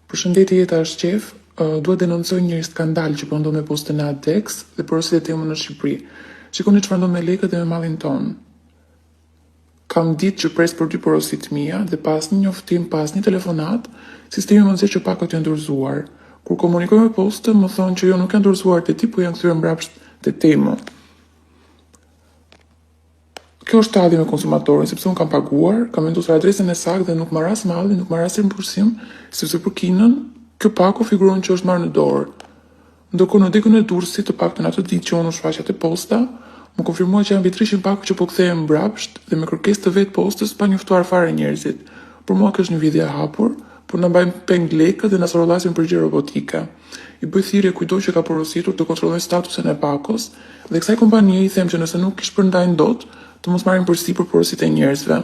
Përshëndetje, jeta është qef, duhet denoncoj një skandal që po ndodh me postën e Adex dhe porositet e temën në Shqipëri. Shikoni çfarë ndodh me lekët dhe me mallin ton. Kam ditë që pres për 2 porosit mia dhe pas një njoftim, pas një telefonat, sistemi më nxjerr që pakot janë dorëzuar. Kur komunikoj me postën, më thonë që jo nuk janë dorëzuar te ti, po janë kthyer mbrapsht te tema. Kjo është talli me konsumatorin, sepse unë kam paguar, kam vendosur adresën e saktë dhe nuk marras malli, nuk marras rimbursim, sepse për kinën, kjo pako figuron që është marrë në dorë. Ndërkohë në degën e Durrësit, të paktën atë ditë që unë u shfaqja te posta, më konfirmoi që janë mbi 300 pako që po kthehen mbrapsht dhe me kërkesë të vetë postës pa njoftuar fare njerëzit. Për mua kjo është një video e hapur, por na mbajnë peng lekët dhe na sorollasin për gjë robotike. I bëj thirrje kujdo që ka porositur të kontrollojë statusin e pakos dhe kësaj kompanie i them që nëse nuk i shpërndajnë dot, të mos marrin përsipër porositë e njerëzve.